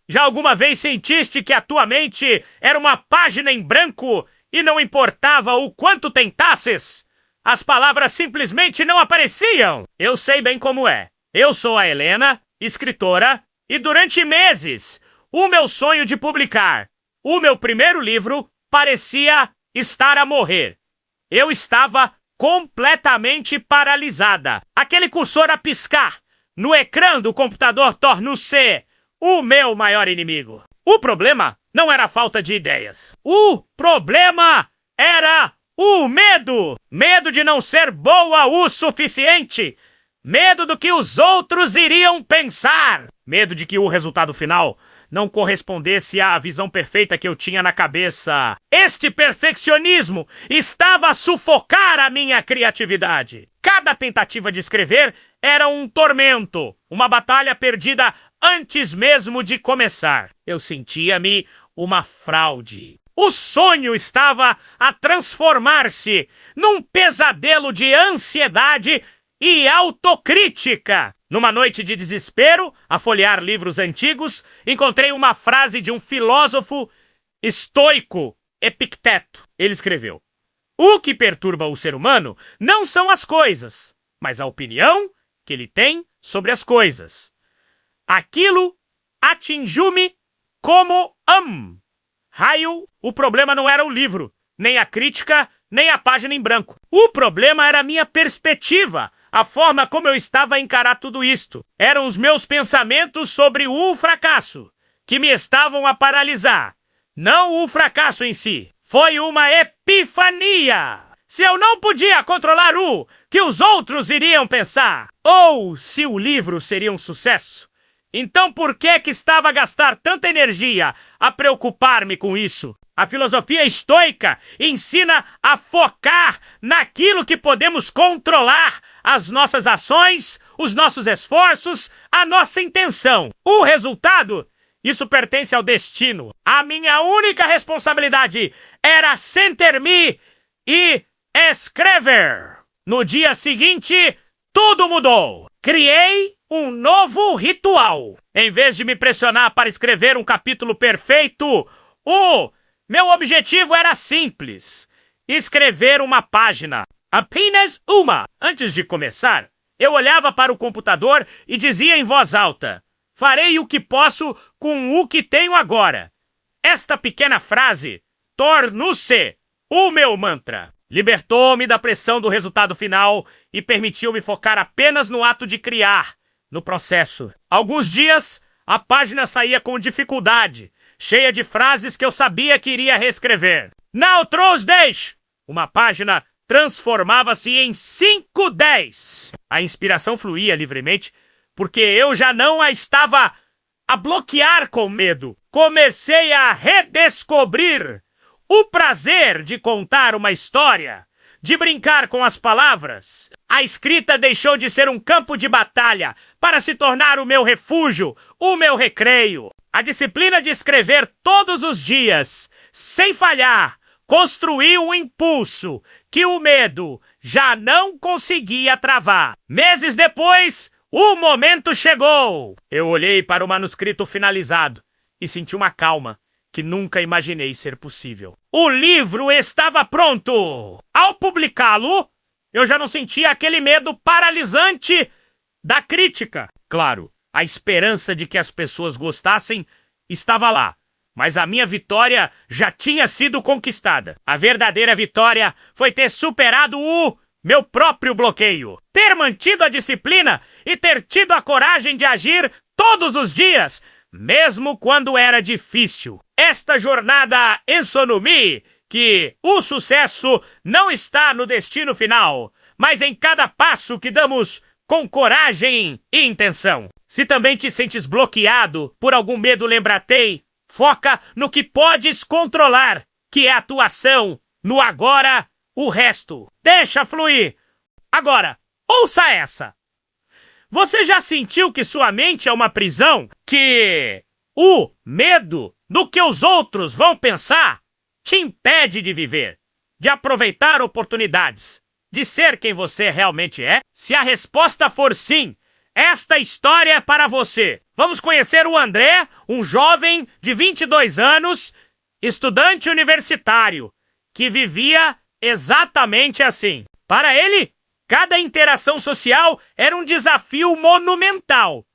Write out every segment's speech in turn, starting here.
Já alguma vez sentiste que a tua mente era uma página em branco e não importava o quanto tentasses? As palavras simplesmente não apareciam. Eu sei bem como é. Eu sou a Helena, escritora, e durante meses, o meu sonho de publicar o meu primeiro livro parecia estar a morrer. Eu estava completamente paralisada. Aquele cursor a piscar no ecrã do computador tornou-se o meu maior inimigo. O problema não era a falta de ideias. O problema era o medo. Medo de não ser boa o suficiente. Medo do que os outros iriam pensar. Medo de que o resultado final não correspondesse à visão perfeita que eu tinha na cabeça. Este perfeccionismo estava a sufocar a minha criatividade. Cada tentativa de escrever era um tormento, uma batalha perdida antes mesmo de começar. Eu sentia-me uma fraude. O sonho estava a transformar-se num pesadelo de ansiedade e autocrítica. Numa noite de desespero, a folhear livros antigos, encontrei uma frase de um filósofo estoico, Epicteto. Ele escreveu: "O que perturba o ser humano não são as coisas, mas a opinião que ele tem sobre as coisas. Aquilo atingiu-me como raio." O problema não era o livro, nem a crítica, nem a página em branco. O problema era a minha perspectiva, a forma como eu estava a encarar tudo isto. Eram os meus pensamentos sobre o fracasso que me estavam a paralisar. Não o fracasso em si. Foi uma epifania. Se eu não podia controlar o que os outros iriam pensar, ou se o livro seria um sucesso, então por que estava a gastar tanta energia a preocupar-me com isso? A filosofia estoica ensina a focar naquilo que podemos controlar, as nossas ações, os nossos esforços, a nossa intenção. O resultado, isso pertence ao destino. A minha única responsabilidade era sentar-me e escrever. No dia seguinte, tudo mudou. Criei um novo ritual. Em vez de me pressionar para escrever um capítulo perfeito, o meu objetivo era simples: escrever uma página. Apenas uma. Antes de começar, eu olhava para o computador e dizia em voz alta: "Farei o que posso com o que tenho agora." Esta pequena frase tornou-se o meu mantra. Libertou-me da pressão do resultado final e permitiu-me focar apenas no ato de criar, no processo. Alguns dias, a página saía com dificuldade, cheia de frases que eu sabia que iria reescrever. Now throws dash! Uma página transformava-se em 5-10. A inspiração fluía livremente, porque eu já não a estava a bloquear com medo. Comecei a redescobrir o prazer de contar uma história, de brincar com as palavras. A escrita deixou de ser um campo de batalha para se tornar o meu refúgio, o meu recreio. A disciplina de escrever todos os dias, sem falhar, construiu um impulso que o medo já não conseguia travar. Meses depois, o momento chegou. Eu olhei para o manuscrito finalizado e senti uma calma que nunca imaginei ser possível. O livro estava pronto! Ao publicá-lo, eu já não sentia aquele medo paralisante da crítica. Claro, a esperança de que as pessoas gostassem estava lá, mas a minha vitória já tinha sido conquistada. A verdadeira vitória foi ter superado o meu próprio bloqueio, ter mantido a disciplina e ter tido a coragem de agir todos os dias, mesmo quando era difícil. Esta jornada ensinou-me que o sucesso não está no destino final, mas em cada passo que damos com coragem e intenção. Se também te sentes bloqueado por algum medo, lembra-te, foca no que podes controlar, que é a tua ação, no agora, o resto. Deixa fluir. Agora, ouça essa. Você já sentiu que sua mente é uma prisão? Que o medo do que os outros vão pensar te impede de viver, de aproveitar oportunidades, de ser quem você realmente é? Se a resposta for sim, esta história é para você. Vamos conhecer o André, um jovem de 22 anos, estudante universitário, que vivia exatamente assim. Para ele, cada interação social era um desafio monumental.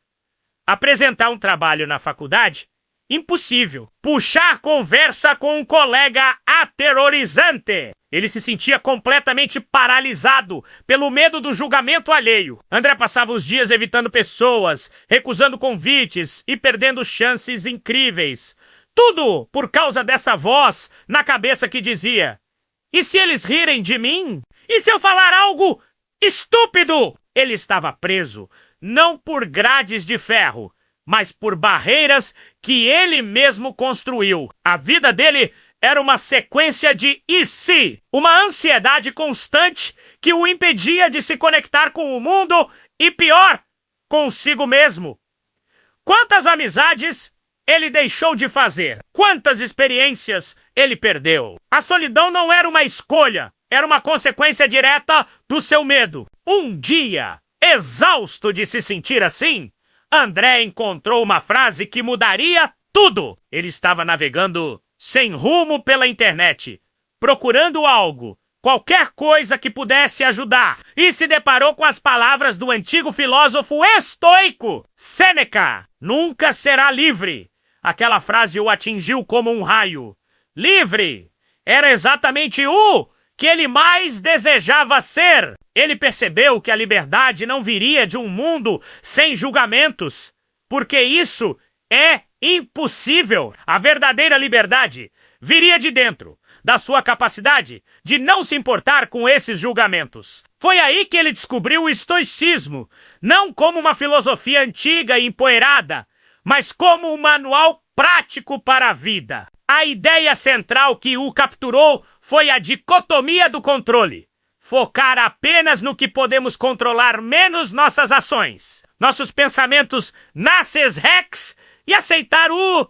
Apresentar um trabalho na faculdade? Impossível. Puxar conversa com um colega aterrorizante. Ele se sentia completamente paralisado pelo medo do julgamento alheio. André passava os dias evitando pessoas, recusando convites e perdendo chances incríveis. Tudo por causa dessa voz na cabeça que dizia: e se eles rirem de mim? E se eu falar algo estúpido? Ele estava preso, não por grades de ferro, mas por barreiras que ele mesmo construiu. A vida dele era uma sequência de e se, uma ansiedade constante que o impedia de se conectar com o mundo e, pior, consigo mesmo. Quantas amizades ele deixou de fazer? Quantas experiências ele perdeu? A solidão não era uma escolha, era uma consequência direta do seu medo. Um dia, exausto de se sentir assim, André encontrou uma frase que mudaria tudo. Ele estava navegando sem rumo pela internet, procurando algo, qualquer coisa que pudesse ajudar, e se deparou com as palavras do antigo filósofo estoico, Sêneca: nunca será livre. Aquela frase o atingiu como um raio. Livre era exatamente o que ele mais desejava ser. Ele percebeu que a liberdade não viria de um mundo sem julgamentos, porque isso é impossível. A verdadeira liberdade viria de dentro, da sua capacidade de não se importar com esses julgamentos. Foi aí que ele descobriu o estoicismo, não como uma filosofia antiga e empoeirada, mas como um manual prático para a vida. A ideia central que o capturou foi a dicotomia do controle. Focar apenas no que podemos controlar, menos nossas ações, nossos pensamentos nasces rex, e aceitar o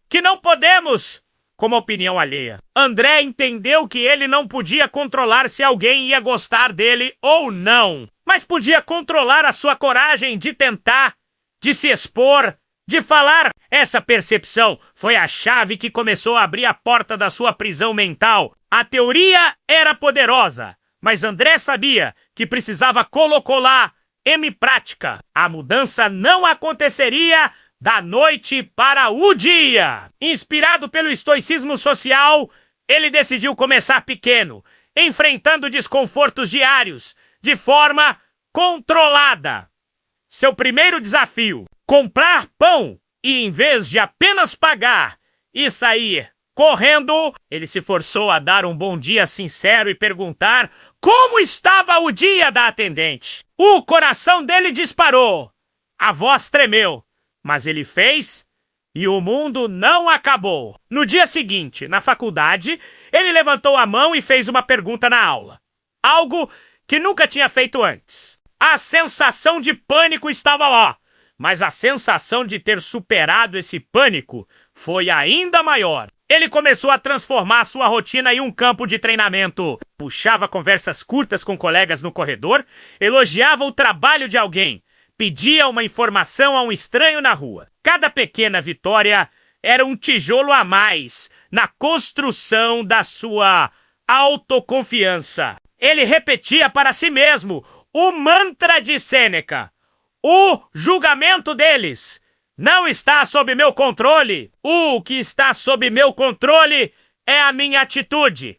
que não podemos como opinião alheia. André entendeu que ele não podia controlar se alguém ia gostar dele ou não, mas podia controlar a sua coragem de tentar, de se expor, de falar. Essa percepção foi a chave que começou a abrir a porta da sua prisão mental. A teoria era poderosa, mas André sabia que precisava colocá-la em prática. A mudança não aconteceria da noite para o dia. Inspirado pelo estoicismo social, ele decidiu começar pequeno, enfrentando desconfortos diários, de forma controlada. Seu primeiro desafio: comprar pão, e em vez de apenas pagar e sair correndo, ele se forçou a dar um bom dia sincero e perguntar como estava o dia da atendente. O coração dele disparou, a voz tremeu, mas ele fez e o mundo não acabou. No dia seguinte, na faculdade, ele levantou a mão e fez uma pergunta na aula. Algo que nunca tinha feito antes. A sensação de pânico estava lá, mas a sensação de ter superado esse pânico foi ainda maior. Ele começou a transformar sua rotina em um campo de treinamento. Puxava conversas curtas com colegas no corredor, elogiava o trabalho de alguém, pedia uma informação a um estranho na rua. Cada pequena vitória era um tijolo a mais na construção da sua autoconfiança. Ele repetia para si mesmo o mantra de Sêneca: o julgamento deles não está sob meu controle. O que está sob meu controle é a minha atitude.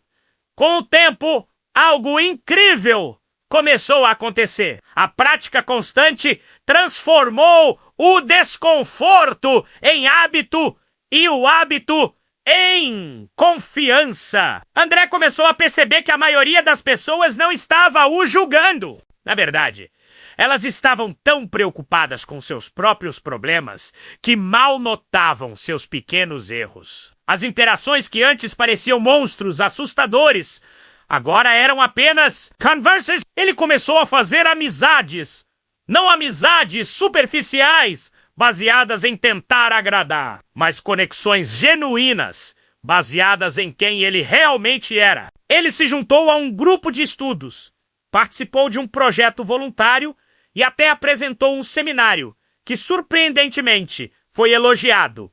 Com o tempo, algo incrível começou a acontecer. A prática constante transformou o desconforto em hábito e o hábito em confiança. André começou a perceber que a maioria das pessoas não estava o julgando. Na verdade, elas estavam tão preocupadas com seus próprios problemas que mal notavam seus pequenos erros. As interações que antes pareciam monstros assustadores agora eram apenas conversas. Ele começou a fazer amizades, não amizades superficiais, baseadas em tentar agradar, mas conexões genuínas, baseadas em quem ele realmente era. Ele se juntou a um grupo de estudos, participou de um projeto voluntário e até apresentou um seminário que, surpreendentemente, foi elogiado.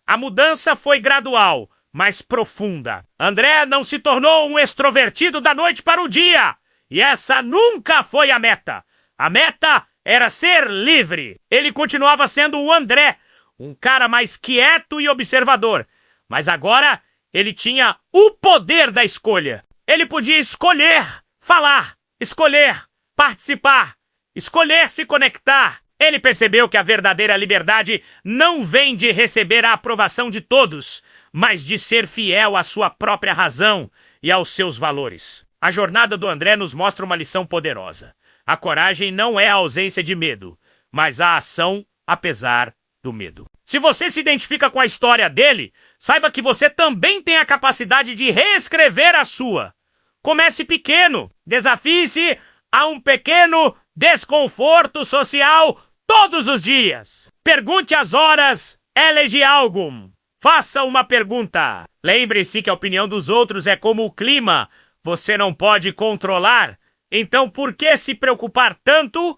A mudança foi gradual, mas profunda. André não se tornou um extrovertido da noite para o dia, e essa nunca foi a meta. A meta era ser livre. Ele continuava sendo o André, um cara mais quieto e observador, mas agora ele tinha o poder da escolha. Ele podia escolher falar, escolher participar, escolher se conectar. Ele percebeu que a verdadeira liberdade não vem de receber a aprovação de todos, mas de ser fiel à sua própria razão e aos seus valores. A jornada do André nos mostra uma lição poderosa. A coragem não é a ausência de medo, mas a ação apesar do medo. Se você se identifica com a história dele, saiba que você também tem a capacidade de reescrever a sua. Comece pequeno, desafie-se a um pequeno desconforto social todos os dias. Pergunte às horas, elege algum. Faça uma pergunta. Lembre-se que a opinião dos outros é como o clima. Você não pode controlar. Então por que se preocupar tanto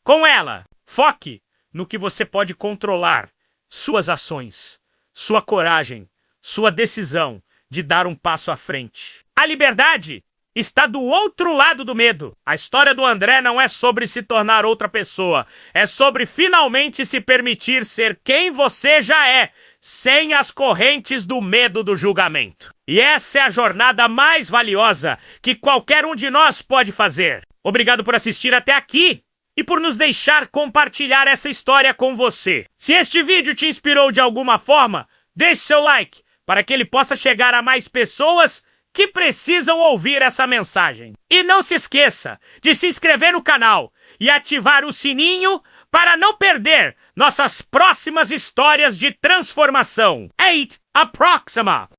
com ela? Foque no que você pode controlar. Suas ações, sua coragem, sua decisão de dar um passo à frente. A liberdade está do outro lado do medo. A história do André não é sobre se tornar outra pessoa. É sobre finalmente se permitir ser quem você já é, sem as correntes do medo do julgamento. E essa é a jornada mais valiosa que qualquer um de nós pode fazer. Obrigado por assistir até aqui e por nos deixar compartilhar essa história com você. Se este vídeo te inspirou de alguma forma, deixe seu like para que ele possa chegar a mais pessoas que precisam ouvir essa mensagem. E não se esqueça de se inscrever no canal e ativar o sininho para não perder nossas próximas histórias de transformação. 8 Approxima!